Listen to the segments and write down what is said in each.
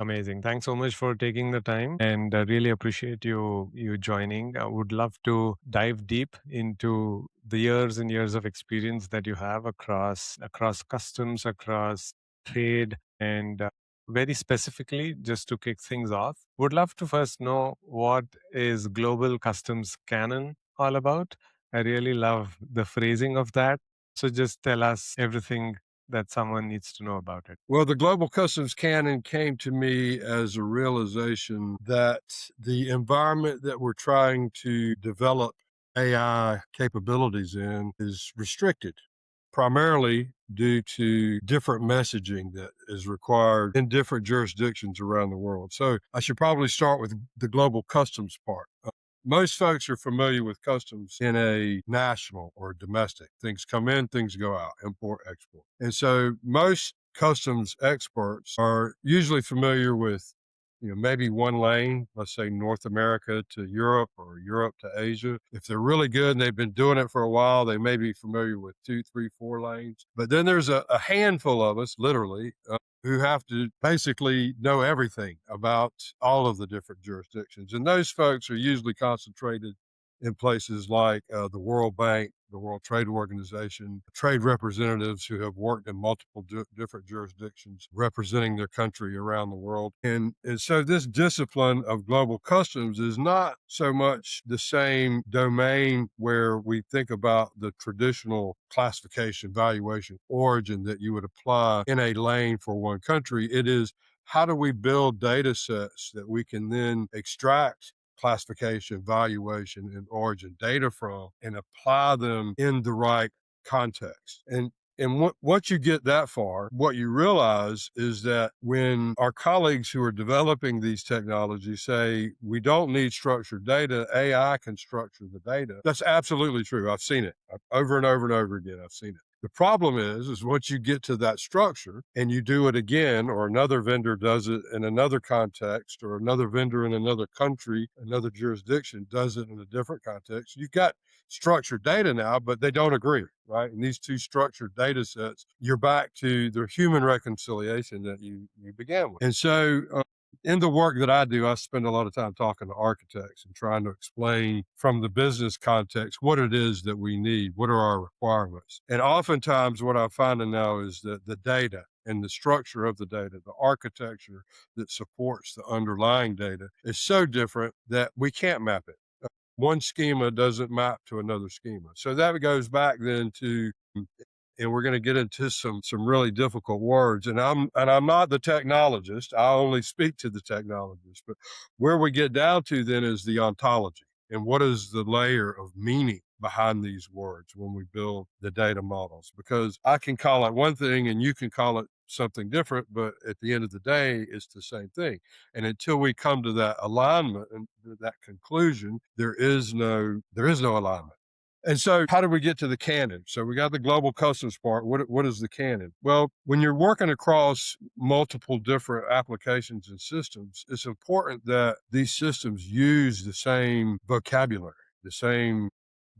Amazing. Thanks so much for taking the time, and I really appreciate you joining. I would love to dive deep into the years and years of experience that you have across customs, across trade, and very specifically, just to kick things off, would love to first know what is Global Customs Canon all about. I really love the phrasing of that. So just tell us everything that someone needs to know about it. Well, the Global Customs Canon came to me as a realization that the environment that we're trying to develop AI capabilities in is restricted, primarily due to different messaging that is required in different jurisdictions around the world. So I should probably start with the global customs part. Most folks are familiar with customs in a national or domestic. Things come in, things go out, import, export. And so most customs experts are usually familiar with, maybe one lane, let's say North America to Europe or Europe to Asia. If they're really good and they've been doing it for a while, they may be familiar with two, three, four lanes. But then there's a handful of us, literally, who have to basically know everything about all of the different jurisdictions. And those folks are usually concentrated in places like the World Bank, the World Trade Organization, trade representatives who have worked in multiple different jurisdictions representing their country around the world. And so this discipline of global customs is not so much the same domain where we think about the traditional classification, valuation, origin that you would apply in a lane for one country. It is, how do we build data sets that we can then extract classification, valuation, and origin data from and apply them in the right context? And once you get that far, what you realize is that when our colleagues who are developing these technologies say, we don't need structured data, AI can structure the data. That's absolutely true. I've seen it over and over and over again. I've seen it. The problem is once you get to that structure and you do it again, or another vendor does it in another context, or another vendor in another country, another jurisdiction does it in a different context, you've got structured data now, but they don't agree, right? And these two structured data sets, you're back to the human reconciliation that you began with. And so in the work that I do, I spend a lot of time talking to architects and trying to explain from the business context what it is that we need, what are our requirements. And oftentimes what I'm finding now is that the data and the structure of the data, the architecture that supports the underlying data is so different that we can't map it. One schema doesn't map to another schema. So that goes back then to, and we're going to get into some really difficult words. And I'm not the technologist. I only speak to the technologist. But where we get down to then is the ontology and what is the layer of meaning behind these words when we build the data models. Because I can call it one thing and you can call it something different, but at the end of the day, it's the same thing. And until we come to that alignment and that conclusion, there is no alignment. And so how do we get to the canon? So we got the global customs part. What is the canon? Well, when you're working across multiple different applications and systems, it's important that these systems use the same vocabulary, the same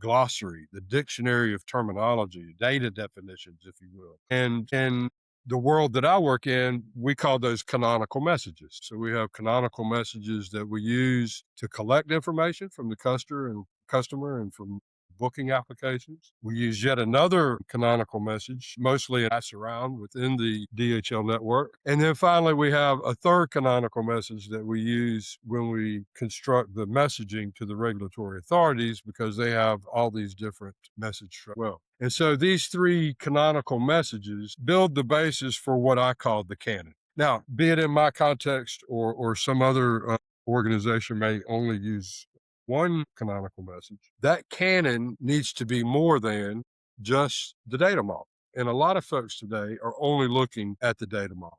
glossary, the dictionary of terminology, data definitions, if you will. And the world that I work in, we call those canonical messages. So we have canonical messages that we use to collect information from the customer and from booking applications. We use yet another canonical message, mostly pass around within the DHL network. And then finally, we have a third canonical message that we use when we construct the messaging to the regulatory authorities, because they have all these different messages as well. And so these three canonical messages build the basis for what I call the canon. Now, be it in my context or some other organization may only use one canonical message, that canon needs to be more than just the data model. And a lot of folks today are only looking at the data model.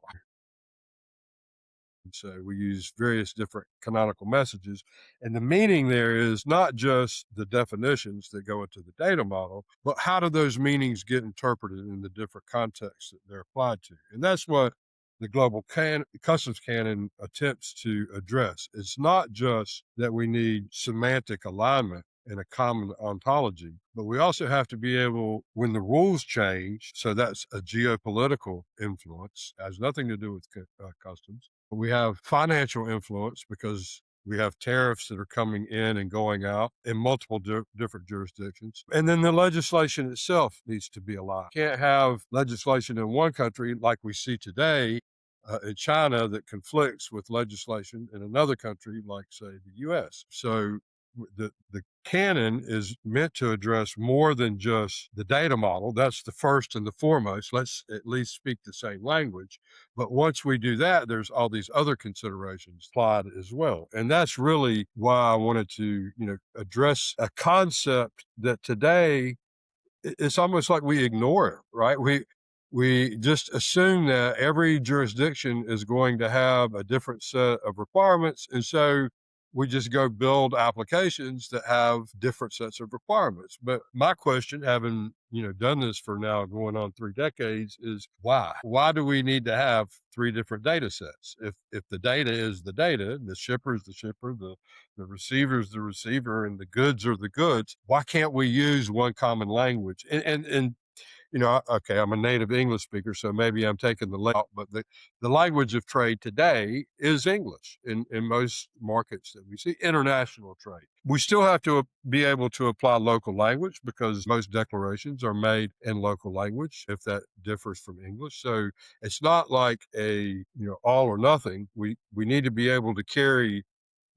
So we use various different canonical messages. And the meaning there is not just the definitions that go into the data model, but how do those meanings get interpreted in the different contexts that they're applied to? And that's what the Global Customs Canon attempts to address. It's not just that we need semantic alignment and a common ontology, but we also have to be able, when the rules change, so that's a geopolitical influence, has nothing to do with customs. We have financial influence because we have tariffs that are coming in and going out in multiple different jurisdictions. And then the legislation itself needs to be aligned. Can't have legislation in one country like we see today in China that conflicts with legislation in another country like, say, the US. So the canon is meant to address more than just the data model. That's the first and the foremost. Let's at least speak the same language. But once we do that, there's all these other considerations applied as well. And that's really why I wanted to, address a concept that today it's almost like we ignore it, right? We just assume that every jurisdiction is going to have a different set of requirements. And so we just go build applications that have different sets of requirements. But my question, having done this for now going on 3 decades, is why? Why do we need to have three different data sets? If the data is the data, the shipper is the shipper, the receiver is the receiver, and the goods are the goods, why can't we use one common language? And okay, I'm a native English speaker, so maybe I'm taking the out, but the language of trade today is English in most markets that we see, international trade. We still have to be able to apply local language because most declarations are made in local language if that differs from English. So it's not like a, all or nothing. We need to be able to carry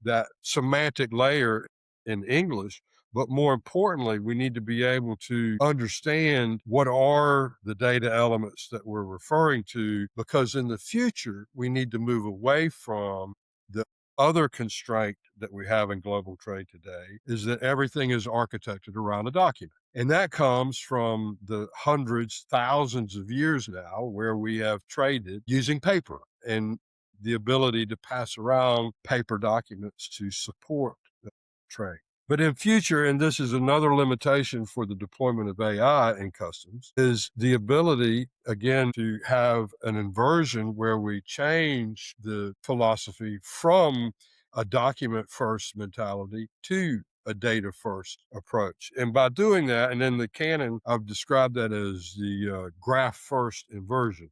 that semantic layer in English. But more importantly, we need to be able to understand what are the data elements that we're referring to, because in the future, we need to move away from the other constraint that we have in global trade today is that everything is architected around a document. And that comes from the hundreds, thousands of years now where we have traded using paper and the ability to pass around paper documents to support the trade. But in future, and this is another limitation for the deployment of AI in customs, is the ability, again, to have an inversion where we change the philosophy from a document first mentality to a data first approach. And by doing that, and in the canon, I've described that as the graph first inversion.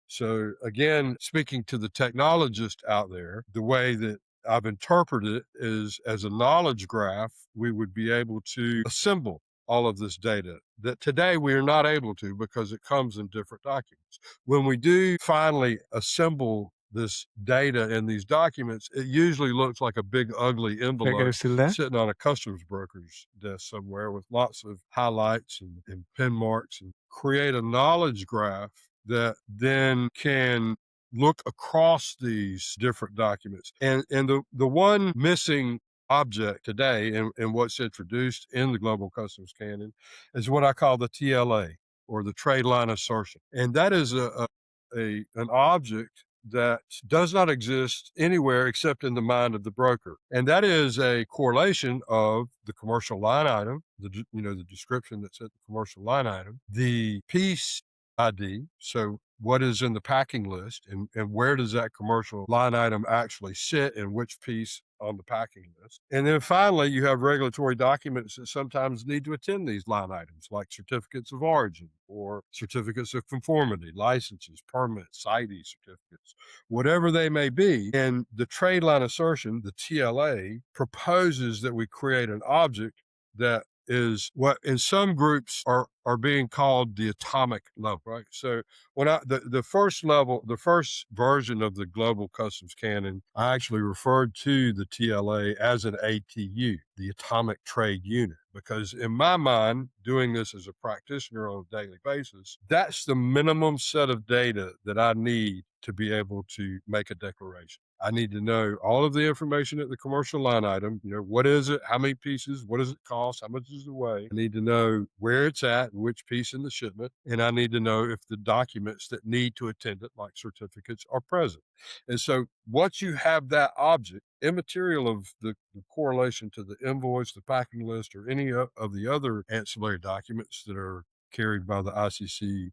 So again, speaking to the technologist out there, the way that I've interpreted it is as a knowledge graph, we would be able to assemble all of this data that today we are not able to because it comes in different documents. When we do finally assemble this data in these documents, it usually looks like a big, ugly Greg, are you envelope still there? sitting on a customs broker's desk somewhere with lots of highlights and pin marks, and create a knowledge graph that then can look across these different documents. And the one missing object today and what's introduced in the Global Customs Canon is what I call the TLA, or the Trade Line Assertion. And that is an object that does not exist anywhere except in the mind of the broker. And that is a correlation of the commercial line item, the description that's at the commercial line item, the piece ID. So what is in the packing list, and where does that commercial line item actually sit in which piece on the packing list? And then finally, you have regulatory documents that sometimes need to attend these line items, like certificates of origin or certificates of conformity, licenses, permits, ID certificates, whatever they may be. And the trade line assertion, the TLA, proposes that we create an object that is what in some groups are being called the atomic level, right? So when the first level, the first version of the Global Customs Canon, I actually referred to the TLA as an ATU, the Atomic Trade Unit, because in my mind, doing this as a practitioner on a daily basis, that's the minimum set of data that I need to be able to make a declaration. I need to know all of the information at the commercial line item. What is it? How many pieces? What does it cost? How much does it weigh? I need to know where it's at, which piece in the shipment. And I need to know if the documents that need to attend it, like certificates, are present. And so once you have that object, immaterial of the correlation to the invoice, the packing list, or any of the other ancillary documents that are carried by the ICC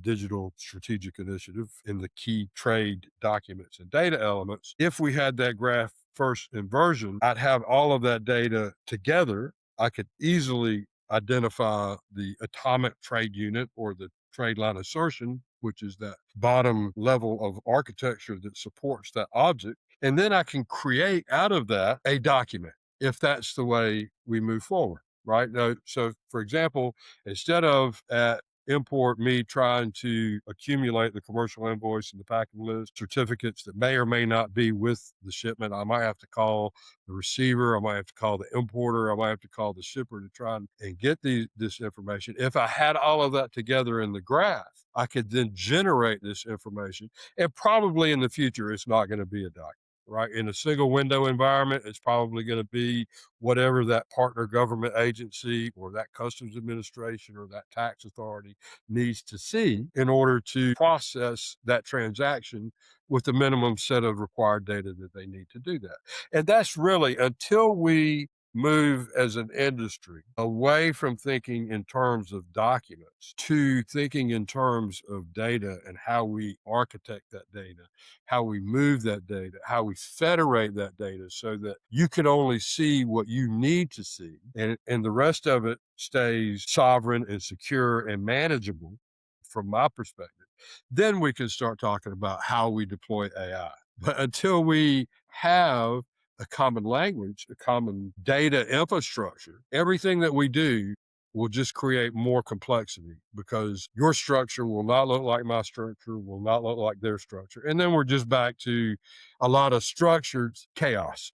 digital strategic initiative in the key trade documents and data elements. If we had that graph first inversion, I'd have all of that data together. I could easily identify the atomic trade unit or the trade line assertion which is that bottom level of architecture that supports that object. And then I can create out of that a document if that's the way we move forward, right? Now, so, for example, instead of at import me trying to accumulate the commercial invoice and the packing list certificates that may or may not be with the shipment, I might have to call the receiver, I might have to call the importer, I might have to call the shipper to try and get this information. If I had all of that together in the graph, I could then generate this information. And probably in the future, it's not going to be a document. Right. In a single window environment, it's probably going to be whatever that partner government agency or that customs administration or that tax authority needs to see in order to process that transaction with the minimum set of required data that they need to do that. And that's really until we move as an industry away from thinking in terms of documents to thinking in terms of data and how we architect that data, how we move that data, how we federate that data so that you can only see what you need to see and the rest of it stays sovereign and secure and manageable from my perspective. Then we can start talking about how we deploy AI. But until we have a common language, a common data infrastructure, everything that we do will just create more complexity because your structure will not look like my structure, will not look like their structure. And then we're just back to a lot of structured chaos,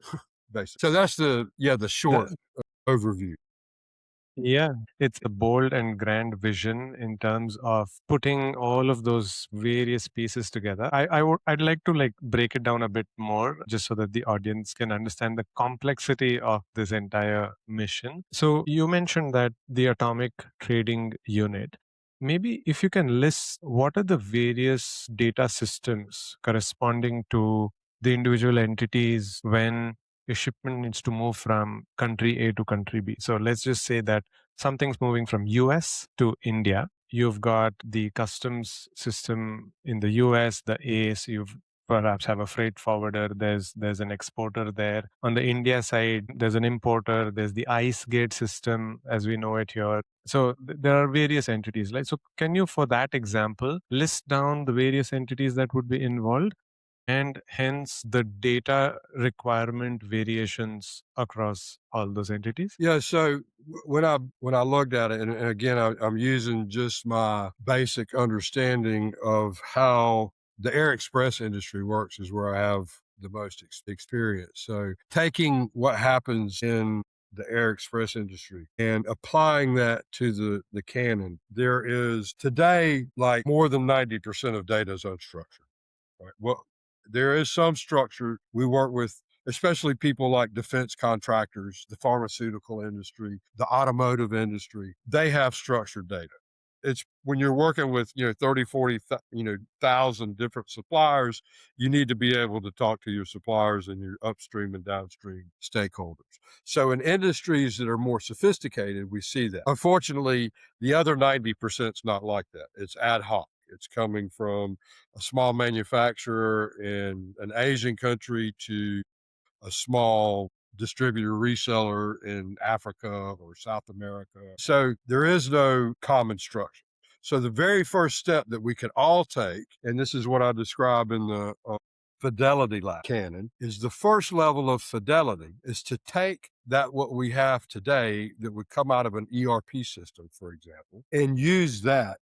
basically. So that's the short That, overview. Yeah, it's a bold and grand vision in terms of putting all of those various pieces together. I'd like to like break it down a bit more just so that the audience can understand the complexity of this entire mission. So you mentioned that the atomic trading unit. Maybe if you can list what are the various data systems corresponding to the individual entities when a shipment needs to move from country A to country B. So let's just say that something's moving from US to India. You've got the customs system in the US, the ACE, you've perhaps have a freight forwarder, there's an exporter there. On the India side, there's an importer, there's the ICE gate system as we know it here. So there are various entities. Like, so can you, for that example, list down the various entities that would be involved? And hence the data requirement variations across all those entities? Yeah, so when I looked at it, and again, I'm using just my basic understanding of how the air express industry works is where I have the most experience. So taking what happens in the air express industry and applying that to the canon, there is today like more than 90% of data is unstructured. Right. Well, there is some structure. We work with, especially people like defense contractors, the pharmaceutical industry, the automotive industry. They have structured data. It's when you're working with, 30, 40, thousand different suppliers, you need to be able to talk to your suppliers and your upstream and downstream stakeholders. So in industries that are more sophisticated, we see that. Unfortunately, the other 90% is not like that. It's ad hoc. It's coming from a small manufacturer in an Asian country to a small distributor reseller in Africa or South America. So there is no common structure. So the very first step that we could all take, and this is what I describe in the fidelity canon, is the first level of fidelity is to take that what we have today that would come out of an ERP system, for example, and use that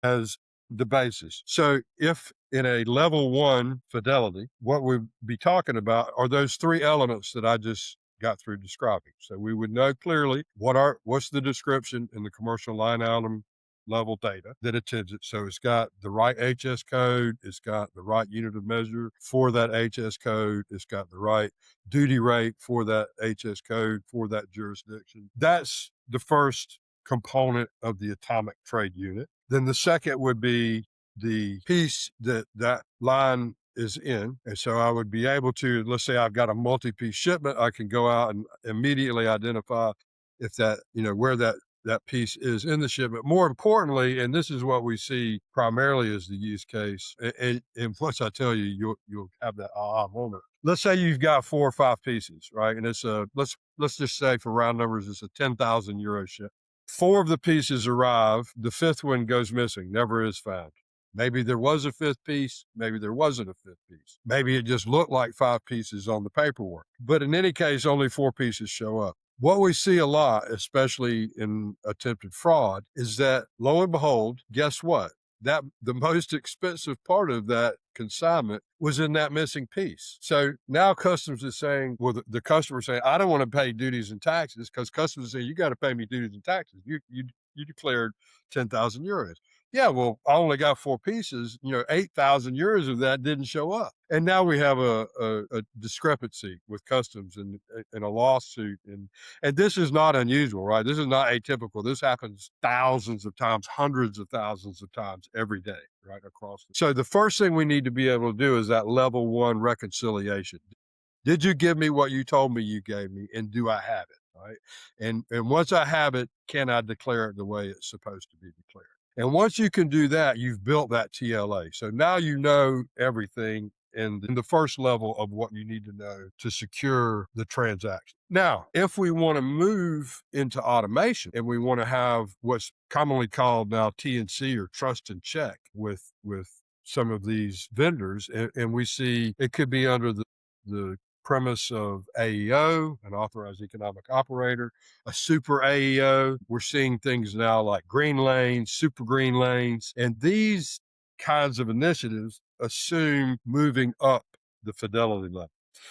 as the basis. So if in a level one fidelity, what we'd be talking about are those three elements that I just got through describing. So we would know clearly what's the description in the commercial line item level data that attends it. So it's got the right HS code, it's got the right unit of measure for that HS code, it's got the right duty rate for that HS code for that jurisdiction. That's the first component of the atomic trade unit. Then the second would be the piece that line is in. And so I would be able to, let's say I've got a multi-piece shipment, I can go out and immediately identify if that, where that piece is in the shipment. More importantly, and this is what we see primarily as the use case, and once I tell you, you'll have that aha moment. Let's say you've got 4 or 5 pieces, right? And it's let's just say for round numbers, it's a 10,000 euro ship. 4 of the pieces arrive, the 5th one goes missing, never is found. Maybe there was a fifth piece, maybe there wasn't a fifth piece. Maybe it just looked like 5 pieces on the paperwork. But in any case, only 4 pieces show up. What we see a lot, especially in attempted fraud, is that lo and behold, guess what? That the most expensive part of that consignment was in that missing piece. So now customs is saying, well, the customer saying, I don't want to pay duties and taxes, because customs is saying, you got to pay me duties and taxes. You declared 10,000 euros. Yeah, well, I only got 4 pieces. 8,000 euros of that didn't show up. And now we have a discrepancy with customs and a lawsuit. And this is not unusual, right? This is not atypical. This happens thousands of times, hundreds of thousands of times every day, right, across. So the first thing we need to be able to do is that level 1 reconciliation. Did you give me what you told me you gave me, and do I have it, right? And once I have it, can I declare it the way it's supposed to be declared? And once you can do that, you've built that TLA. So now you know everything in the first level of what you need to know to secure the transaction. Now, if we want to move into automation and we want to have what's commonly called now TNC, or trust and check, with some of these vendors, and we see it could be under the premise of AEO, an authorized economic operator, a super AEO. We're seeing things now like green lanes, super green lanes, and these kinds of initiatives assume moving up the fidelity level.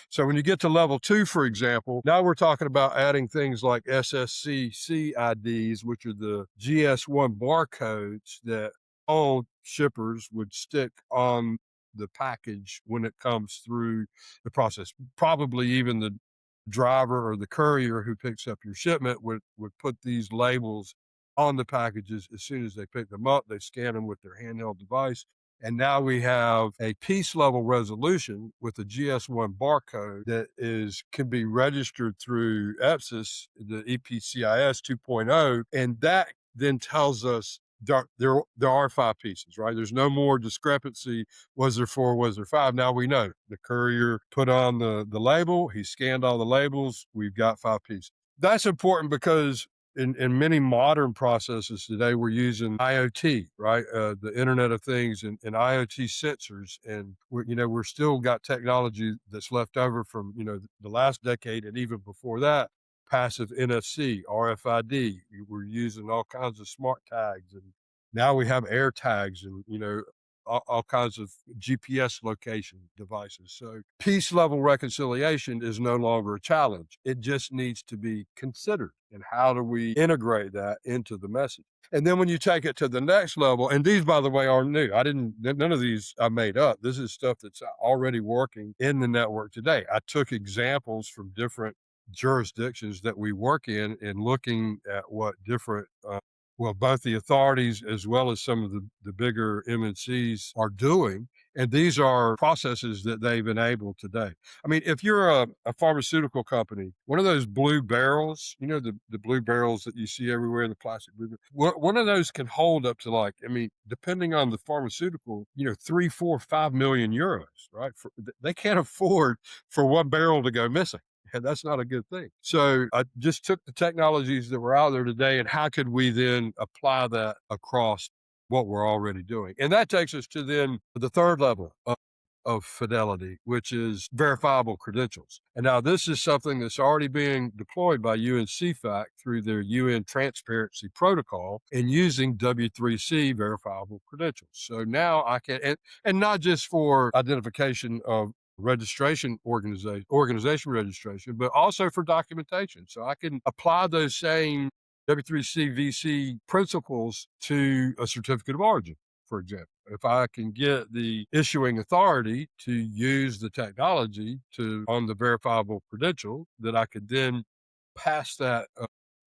So when you get to level 2, for example, now we're talking about adding things like SSCC IDs, which are the GS1 barcodes that all shippers would stick on the package when it comes through the process. Probably even the driver or the courier who picks up your shipment would put these labels on the packages as soon as they pick them up. They scan them with their handheld device. And now we have a piece level resolution with a GS1 barcode that can be registered through EPSIS, the EPCIS 2.0, and that then tells us there are 5 pieces, right? There's no more discrepancy. Was there 4? Was there 5? Now we know. The courier put on the label. He scanned all the labels. We've got 5 pieces. That's important because in many modern processes today, we're using IoT, right? The Internet of Things and IoT sensors. And we're still got technology that's left over from, the last decade and even before that. Passive NFC, RFID. We're using all kinds of smart tags, and now we have air tags, and all kinds of GPS location devices. So piece level reconciliation is no longer a challenge. It just needs to be considered. And how do we integrate that into the message? And then when you take it to the next level, and these, by the way, are new. None of these I made up. This is stuff that's already working in the network today. I took examples from different jurisdictions that we work in and looking at what different both the authorities as well as some of the bigger MNCs are doing. And these are processes that they've enabled today. I mean, if you're a pharmaceutical company, one of those blue barrels, the blue barrels that you see everywhere in the plastic, one of those can hold up to depending on the pharmaceutical, 3, 4, 5 million euros, right? They can't afford for one barrel to go missing. And that's not a good thing. So I just took the technologies that were out there today, and how could we then apply that across what we're already doing? And that takes us to then the third level of fidelity, which is verifiable credentials. And now this is something that's already being deployed by UNCFAC through their UN Transparency Protocol and using W3C verifiable credentials. So now I can, and not just for identification of organization registration, but also for documentation. So I can apply those same W3C VC principles to a certificate of origin, for example. If I can get the issuing authority to use the technology on the verifiable credential, that I could then pass that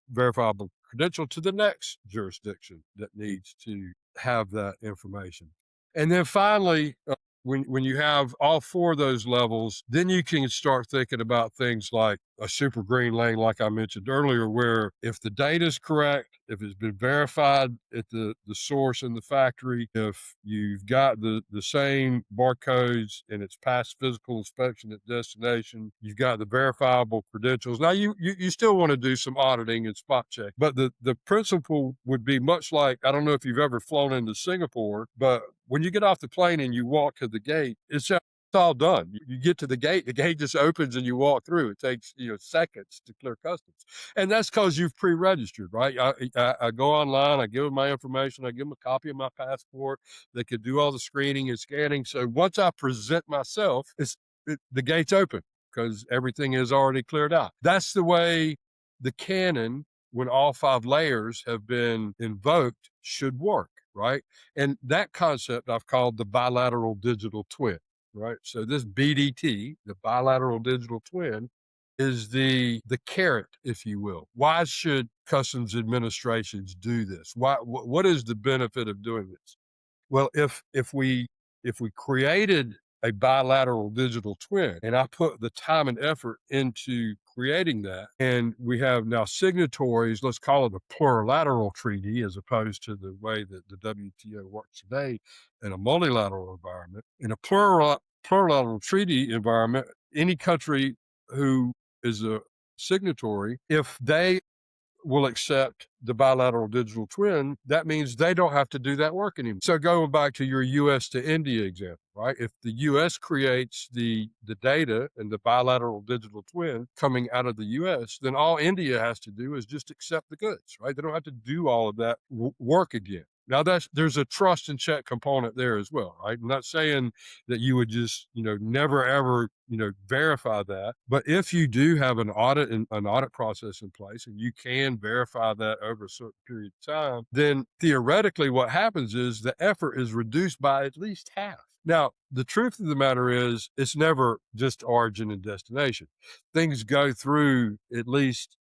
verifiable credential to the next jurisdiction that needs to have that information. And then finally, when you have all 4 of those levels, then you can start thinking about things like a super green lane, like I mentioned earlier, where if the data is correct, if it's been verified at the source in the factory, if you've got the same barcodes and it's passed physical inspection at destination, you've got the verifiable credentials. Now you still want to do some auditing and spot check, but the principle would be much like, I don't know if you've ever flown into Singapore, but when you get off the plane and you walk to the gate, it's all done. You get to the gate just opens and you walk through. It takes, seconds to clear customs. And that's because you've pre-registered, right? I go online, I give them my information, I give them a copy of my passport. They could do all the screening and scanning. So once I present myself, the gate's open because everything is already cleared out. That's the way the canon, when all 5 layers have been invoked, should work, right? And that concept I've called the bilateral digital twin. Right. So this BDT, the bilateral digital twin, is the carrot, if you will. Why should customs administrations do this? What is the benefit of doing this? Well, if we created a bilateral digital twin and I put the time and effort into creating that, and we have now signatories, let's call it a plurilateral treaty as opposed to the way that the WTO works today in a multilateral environment. In a plurilateral treaty environment, any country who is a signatory, if they will accept the bilateral digital twin, that means they don't have to do that work anymore. So going back to your US to India example, right? If the US creates the data and the bilateral digital twin coming out of the US, then all India has to do is just accept the goods, right? They don't have to do all of that work again. Now there's a trust and check component there as well, right? I'm not saying that you would just, never ever, verify that. But if you do have an audit process in place and you can verify that over a certain period of time, then theoretically what happens is the effort is reduced by at least half. Now, the truth of the matter is it's never just origin and destination. Things go through at least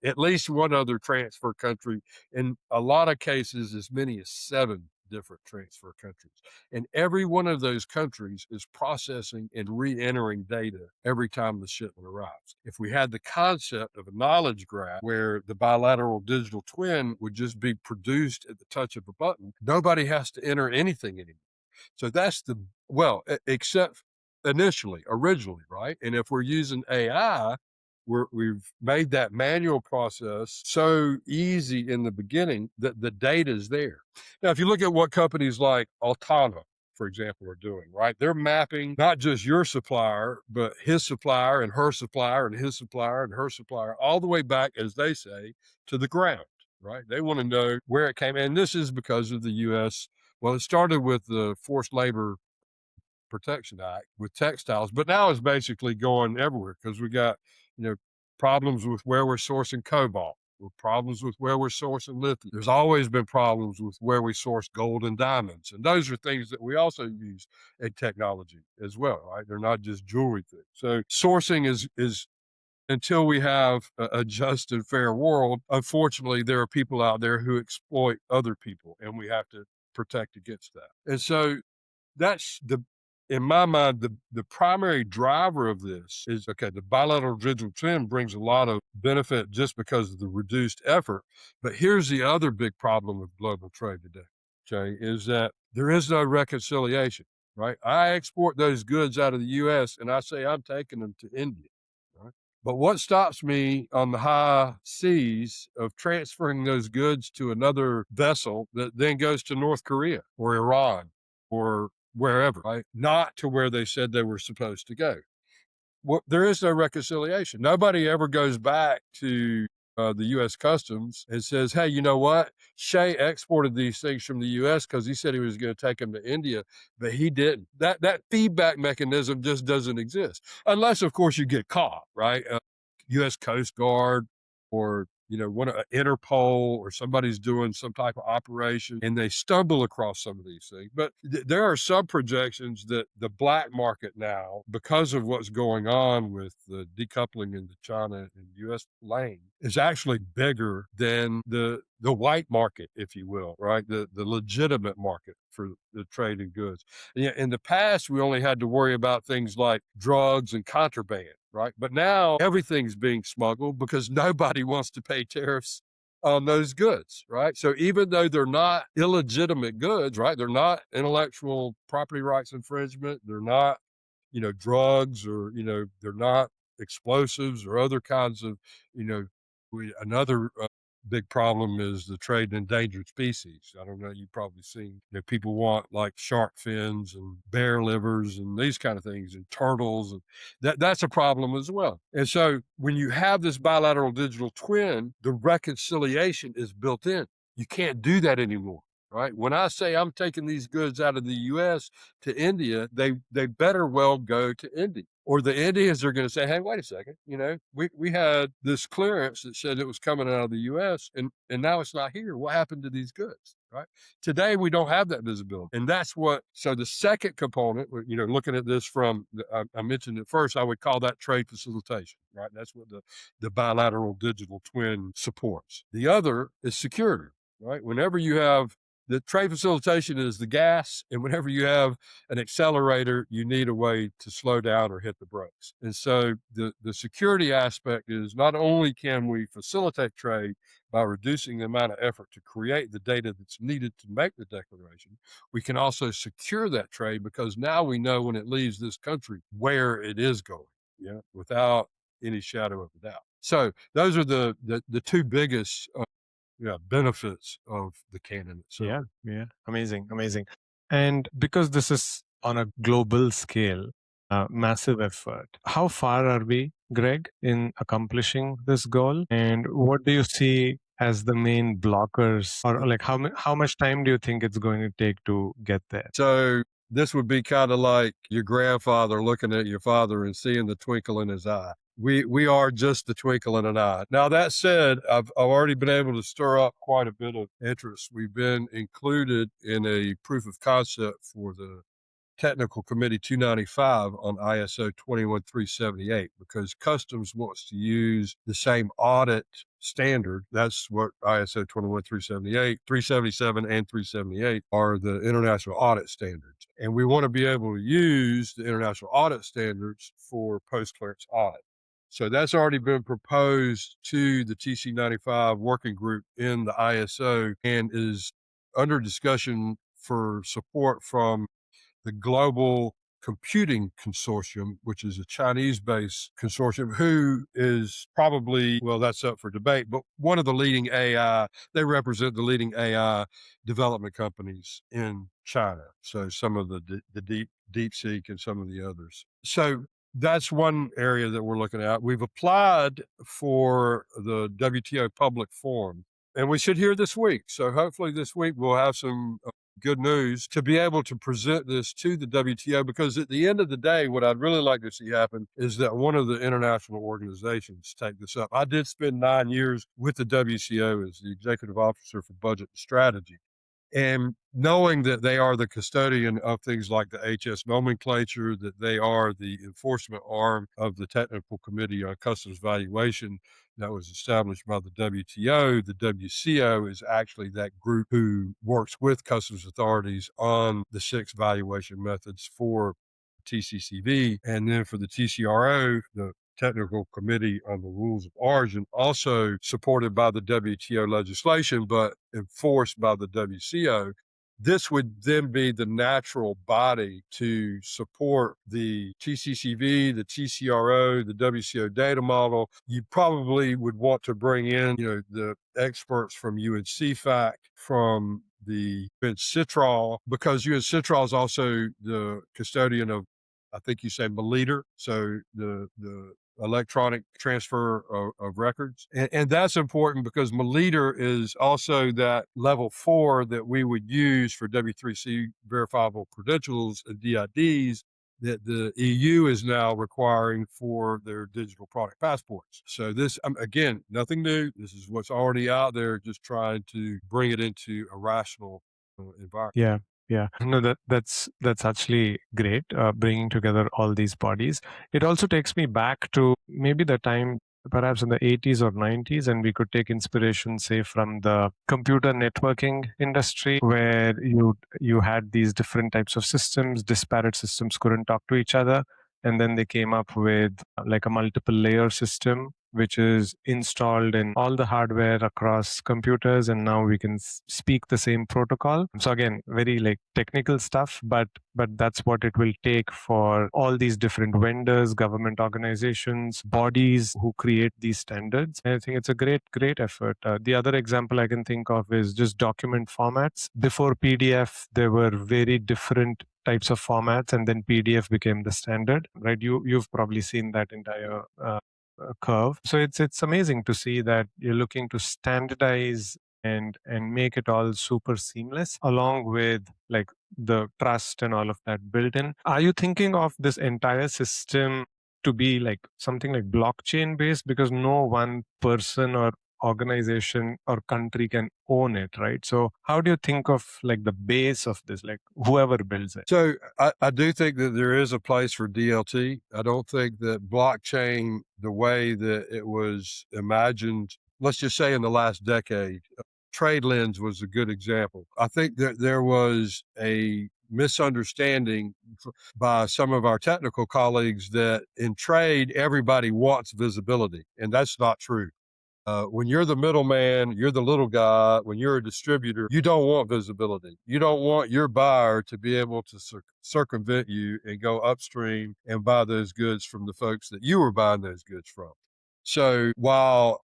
one other transfer country, in a lot of cases as many as 7 different transfer countries. And every one of those countries is processing and re-entering data every time the shipment arrives. If we had the concept of a knowledge graph where the bilateral digital twin would just be produced at the touch of a button, nobody has to enter anything anymore. So that's except originally, right? And if we're using AI, we've made that manual process so easy in the beginning that the data is there. Now, if you look at what companies like Altana, for example, are doing, right? They're mapping not just your supplier, but his supplier and her supplier and his supplier and her supplier, all the way back, as they say, to the ground, right? They want to know where it came. And this is because of the U.S. Well, it started with the Forced Labor Protection Act with textiles, but now it's basically going everywhere because we got, problems with where we're sourcing cobalt, with problems with where we're sourcing lithium. There's always been problems with where we source gold and diamonds. And those are things that we also use in technology as well, right? They're not just jewelry things. So sourcing is until we have a just and fair world, unfortunately, there are people out there who exploit other people, and we have to protect against that. And so that's in my mind, the primary driver of this is, okay, the bilateral digital twin brings a lot of benefit just because of the reduced effort. But here's the other big problem with global trade today, okay, is that there is no reconciliation, right? I export those goods out of the U.S. and I say I'm taking them to India, right? But what stops me on the high seas of transferring those goods to another vessel that then goes to North Korea or Iran or wherever, right? Not to where they said they were supposed to go. Well, there is no reconciliation. Nobody ever goes back to the U.S. Customs and says, hey, you know what? Shay exported these things from the U.S. because he said he was going to take them to India, but he didn't. That feedback mechanism just doesn't exist. Unless, of course, you get caught, right? U.S. Coast Guard or Interpol or somebody's doing some type of operation and they stumble across some of these things. But there are some projections that the black market now, because of what's going on with the decoupling in the China and U.S. lane, is actually bigger than the white market, if you will, right? The legitimate market for the trade in goods. And in the past, we only had to worry about things like drugs and contraband. right? But now everything's being smuggled because nobody wants to pay tariffs on those goods, right? So even though they're not illegitimate goods, right? They're not intellectual property rights infringement. They're not, drugs, or, they're not explosives or other kinds of, another big problem is the trade in endangered species. I don't know, you've probably seen, people want like shark fins and bear livers and these kind of things, and turtles, and that's a problem as well. And so when you have this bilateral digital twin, the reconciliation is built in. You can't do that anymore. Right. When I say I'm taking these goods out of the U.S. to India, they better well go to India. Or the Indians are going to say, hey, wait a second, we had this clearance that said it was coming out of the U.S. and now it's not here. What happened to these goods? Right. Today, we don't have that visibility. And that's so the second component, looking at this from, I mentioned it first, I would call that trade facilitation. Right. That's what the bilateral digital twin supports. The other is security. Right. Whenever you have the trade facilitation is the gas, and whenever you have an accelerator, you need a way to slow down or hit the brakes. And so the security aspect is not only can we facilitate trade by reducing the amount of effort to create the data that's needed to make the declaration, we can also secure that trade because now we know when it leaves this country where it is going, without any shadow of a doubt. So those are the two biggest benefits of the canon itself. Yeah. Amazing. And because this is on a global scale, massive effort, how far are we, Greg, in accomplishing this goal? And what do you see as the main blockers, or like how much time do you think it's going to take to get there? So this would be kind of like your grandfather looking at your father and seeing the twinkle in his eye. We are just the twinkle in an eye. Now, that said, I've already been able to stir up quite a bit of interest. We've been included in a proof of concept for the Technical Committee 295 on ISO 21378 because Customs wants to use the same audit standard. That's what ISO 21378, 377, and 378 are the international audit standards. And we want to be able to use the international audit standards for post-clearance audit. So that's already been proposed to the TC95 working group in the ISO and is under discussion for support from the Global Computing Consortium, which is a Chinese-based consortium, who is probably, well, that's up for debate, but one of the leading they represent the leading AI development companies in China. So some of the DeepSeek and some of the others. So that's one area that we're looking at. We've applied for the WTO public forum, and we should hear this week. So hopefully this week we'll have some good news to be able to present this to the WTO, because at the end of the day, what I'd really like to see happen is that one of the international organizations take this up. I did spend 9 years with the WCO as the executive officer for budget and strategy. And knowing that they are the custodian of things like the HS nomenclature, that they are the enforcement arm of the Technical Committee on Customs Valuation that was established by the WTO. The WCO is actually that group who works with customs authorities on the 6 valuation methods for TCCV. And then for the TCRO, the Technical Committee on the Rules of Origin, also supported by the WTO legislation, but enforced by the WCO. This would then be the natural body to support the TCCV, the TCRO, the WCO data model. You probably would want to bring in, the experts from UNCFAC, from the UNCITRAL, because UNCITRAL is also the custodian of, I think you say, MILEADER, so the electronic transfer of records. And that's important because MILEADER is also that level 4 that we would use for W3C verifiable credentials and DIDs that the EU is now requiring for their digital product passports. So this, again, nothing new. This is what's already out there, just trying to bring it into a rational environment. Yeah. No, that's actually great. Bringing together all these bodies. It also takes me back to maybe the time, perhaps in the 80s or 90s, and we could take inspiration, say, from the computer networking industry, where you had these different types of systems. Disparate systems couldn't talk to each other. And then they came up with like a multiple layer system, which is installed in all the hardware across computers. And now we can speak the same protocol. So again, very like technical stuff, but that's what it will take for all these different vendors, government organizations, bodies who create these standards. And I think it's a great effort. The other example I can think of is just document formats. Before PDF, there were very different types of formats, and then PDF became the standard, right? You've probably seen that entire curve. So it's amazing to see that you're looking to standardize and make it all super seamless, along with like the trust and all of that built in. Are you thinking of this entire system to be like something like blockchain based, because no one person or organization or country can own it, right? So how do you think of like the base of this, like whoever builds it? So I do think that there is a place for DLT. I don't think that blockchain, the way that it was imagined, let's just say in the last decade, TradeLens was a good example. I think that there was a misunderstanding by some of our technical colleagues that in trade, everybody wants visibility, and that's not true. When you're the middleman, you're the little guy. When you're a distributor, you don't want visibility. You don't want your buyer to be able to circumvent you and go upstream and buy those goods from the folks that you were buying those goods from. So while,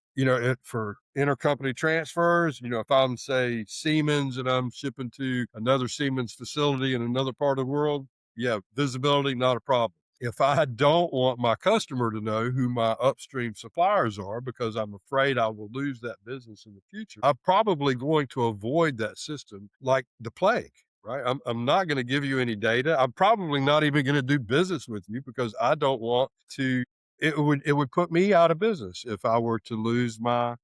for intercompany transfers, if I'm, say, Siemens and I'm shipping to another Siemens facility in another part of the world, yeah, visibility, not a problem. If I don't want my customer to know who my upstream suppliers are because I'm afraid I will lose that business in the future, I'm probably going to avoid that system like the plague, right? I'm not going to give you any data. I'm probably not even going to do business with you because I don't want to. It would put me out of business if I were to lose my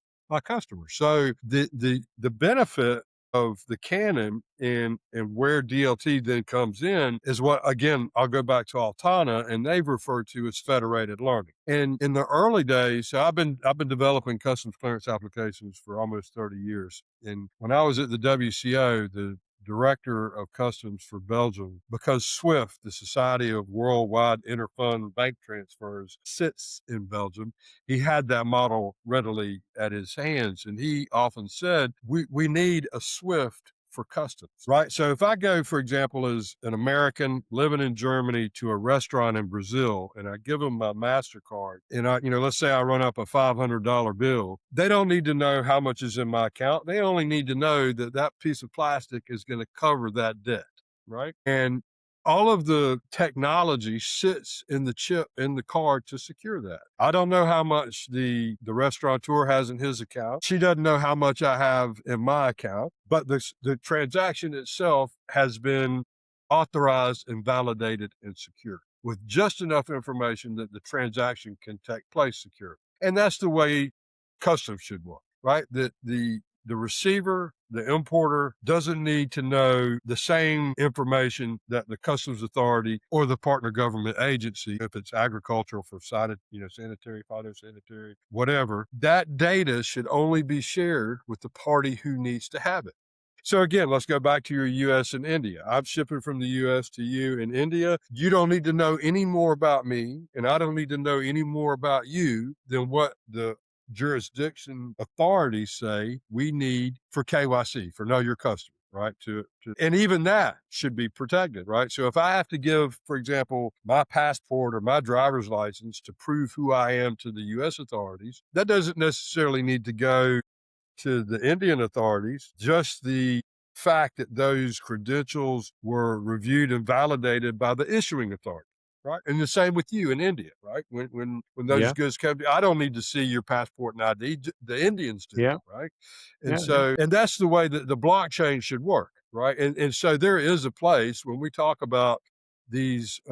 customers. So the benefit of the canon and where DLT then comes in is what, again, I'll go back to Altana, and they've referred to as federated learning. And in the early days, so I've been developing customs clearance applications for almost 30 years. And when I was at the WCO, the director of customs for Belgium, because SWIFT, the Society of Worldwide Interfund Bank Transfers, sits in Belgium, he had that model readily at his hands. And he often said, we need a SWIFT for customs, right? So if I go, for example, as an American living in Germany to a restaurant in Brazil, and I give them my MasterCard, and let's say I run up a $500 bill, they don't need to know how much is in my account. They only need to know that that piece of plastic is going to cover that debt, right? And all of the technology sits in the chip in the card to secure that. I don't know how much the restaurateur has in his account. She doesn't know how much I have in my account, but the transaction itself has been authorized and validated and secured with just enough information that the transaction can take place secure. And that's the way customs should work, right? The receiver, the importer doesn't need to know the same information that the customs authority or the partner government agency, if it's agricultural for sanitary, phytosanitary, whatever, that data should only be shared with the party who needs to have it. So again, let's go back to your US and India. I'm shipping from the US to you in India. You don't need to know any more about me, and I don't need to know any more about you than what the jurisdiction authorities say we need for KYC, for know your customer, right? And even that should be protected, right? So if I have to give, for example, my passport or my driver's license to prove who I am to the US authorities, that doesn't necessarily need to go to the Indian authorities. Just the fact that those credentials were reviewed and validated by the issuing authority, right? And the same with you in India, right? When those Yeah, goods come to, I don't need to see your passport and ID. The Indians do, yeah, right? And yeah, yeah. so, and that's the way that the blockchain should work, right? And so there is a place when we talk about these,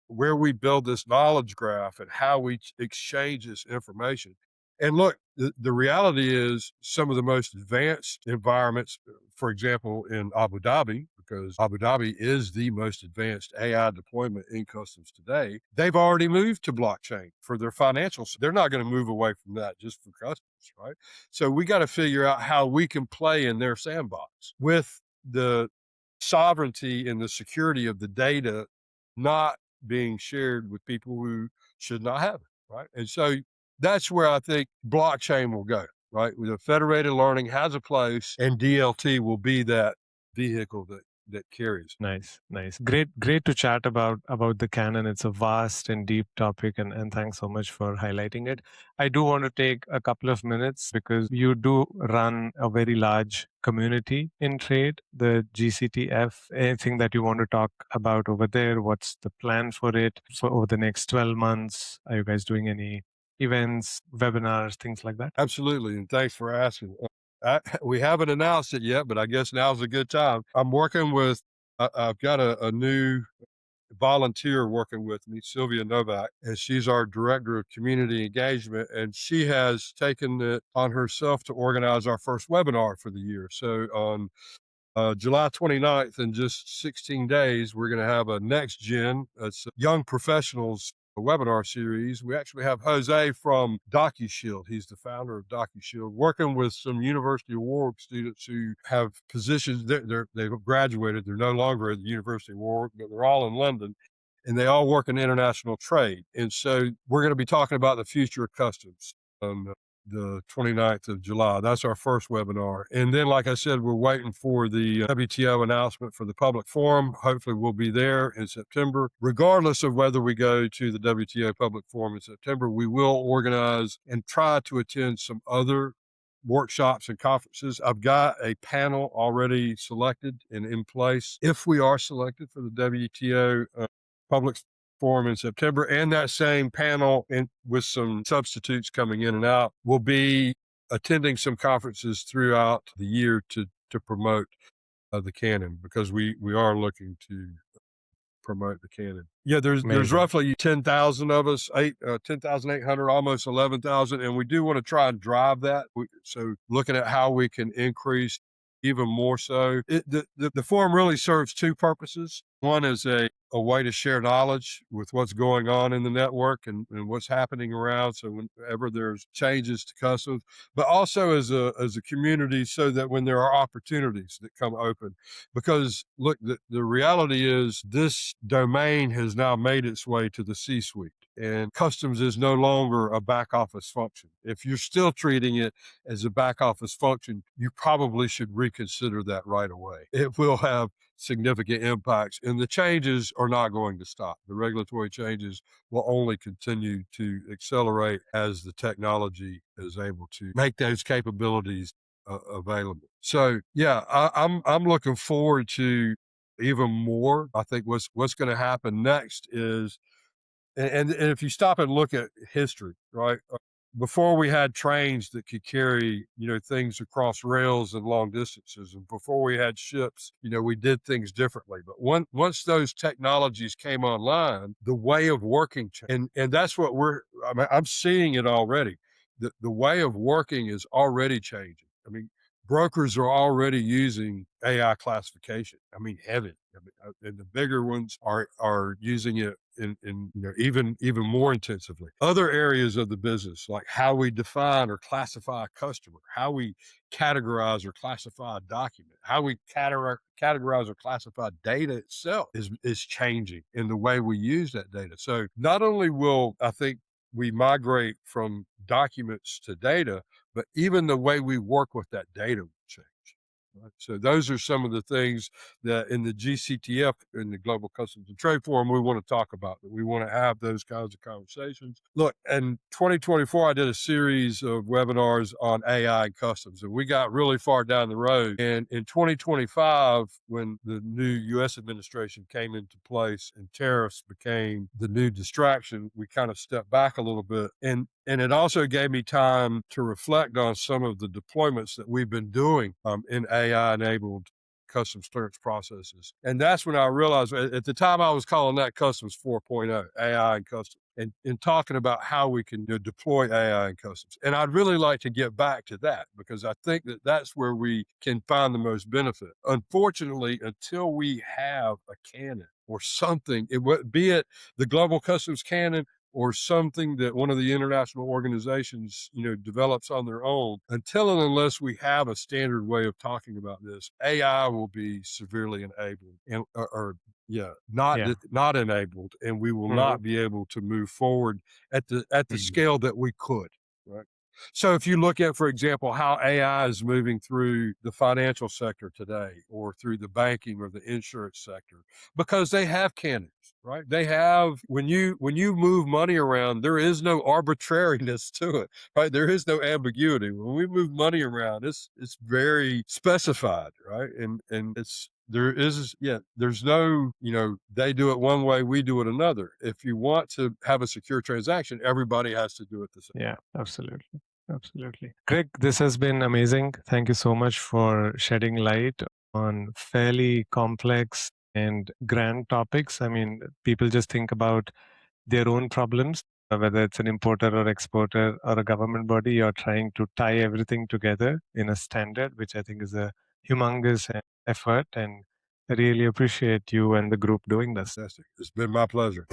where we build this knowledge graph and how we exchange this information. And look, the reality is some of the most advanced environments, for example, in Abu Dhabi, because Abu Dhabi is the most advanced AI deployment in customs today, they've already moved to blockchain for their financials. They're not going to move away from that just for customs, right? So we got to figure out how we can play in their sandbox with the sovereignty and the security of the data not being shared with people who should not have it, right? And so that's where I think blockchain will go, right? The federated learning has a place, and DLT will be that vehicle that carries. Nice, nice. Great to chat about the canon. It's a vast and deep topic, and thanks so much for highlighting it. I do want to take a couple of minutes because you do run a very large community in trade, the GCTF. Anything that you want to talk about over there? What's the plan for it for over the next 12 months? Are you guys doing any events, webinars, things like that? Absolutely, and thanks for asking. We haven't announced it yet, but I guess now's a good time. I'm working with, I've got a new volunteer working with me, Sylvia Novak, and she's our director of community engagement. And she has taken it on herself to organize our first webinar for the year. So on July 29th, in just 16 days, we're going to have a next gen, it's a young professionals webinar series. We actually have Jose from DocuShield. He's the founder of DocuShield, working with some University of Warwick students who have positions. They've graduated. They're no longer at the University of Warwick, but they're all in London, and they all work in international trade. And so we're going to be talking about the future of customs on the 29th of July. That's our first webinar. And then, like I said, we're waiting for the WTO announcement for the public forum. Hopefully we'll be there in September. Regardless of whether we go to the WTO public forum in September, we will organize and try to attend some other workshops and conferences. I've got a panel already selected and in place if we are selected for the WTO public forum in September, and that same panel with some substitutes coming in and out will be attending some conferences throughout the year to promote the canon, because we are looking to promote the canon. Yeah, there's Amazing. roughly 10,000 of us, 10,800, almost 11,000, and we do want to try and drive that. So looking at how we can increase even more so. The forum really serves two purposes. One is a way to share knowledge with what's going on in the network and what's happening around. So whenever there's changes to customs, but also as a community, so that when there are opportunities that come open, because look, the reality is this domain has now made its way to the C-suite. And customs is no longer a back office function. If you're still treating it as a back office function, you probably should reconsider that right away. It will have significant impacts, and the changes are not going to stop. The regulatory changes will only continue to accelerate as the technology is able to make those capabilities available. So yeah, I'm looking forward to even more. I think what's going to happen next is, and if you stop and look at history, right? Before we had trains that could carry, things across rails and long distances, and before we had ships, we did things differently. But once those technologies came online, the way of working changed. And that's what I'm seeing it already. The way of working is already changing. I mean, brokers are already using AI classification. I mean, heavy. And the bigger ones are using it in even more intensively. Other areas of the business, like how we define or classify a customer, how we categorize or classify a document, how we categorize or classify data itself is changing in the way we use that data. So not only will, I think, we migrate from documents to data, but even the way we work with that data will change. Right? So those are some of the things that in the GCTF, in the Global Customs and Trade Forum, we want to talk about, that we want to have those kinds of conversations. Look, in 2024, I did a series of webinars on AI and customs, and we got really far down the road. And in 2025, when the new U.S. administration came into place and tariffs became the new distraction, we kind of stepped back a little bit. And it also gave me time to reflect on some of the deployments that we've been doing in AI-enabled customs clearance processes. And that's when I realized, at the time I was calling that Customs 4.0, AI and customs, and talking about how we can deploy AI and customs. And I'd really like to get back to that, because I think that that's where we can find the most benefit. Unfortunately, until we have a canon or something, be it the Global Customs Canon or something that one of the international organizations, develops on their own, until and unless we have a standard way of talking about this, AI will be severely enabled, and, or Yeah. not enabled, and we will Mhm. not be able to move forward at the Mhm. scale that we could, right? So if you look at, for example, how AI is moving through the financial sector today or through the banking or the insurance sector, because they have canons, right? They have, when you move money around, there is no arbitrariness to it, right? There is no ambiguity. When we move money around, it's very specified, right? And it's there is yeah, there's no, they do it one way, we do it another. If you want to have a secure transaction, everybody has to do it the same. Yeah, absolutely. Absolutely. Greg, this has been amazing. Thank you so much for shedding light on fairly complex and grand topics. I mean, people just think about their own problems, whether it's an importer or exporter or a government body. You're trying to tie everything together in a standard, which I think is a humongous effort. And I really appreciate you and the group doing this. Fantastic. It's been my pleasure.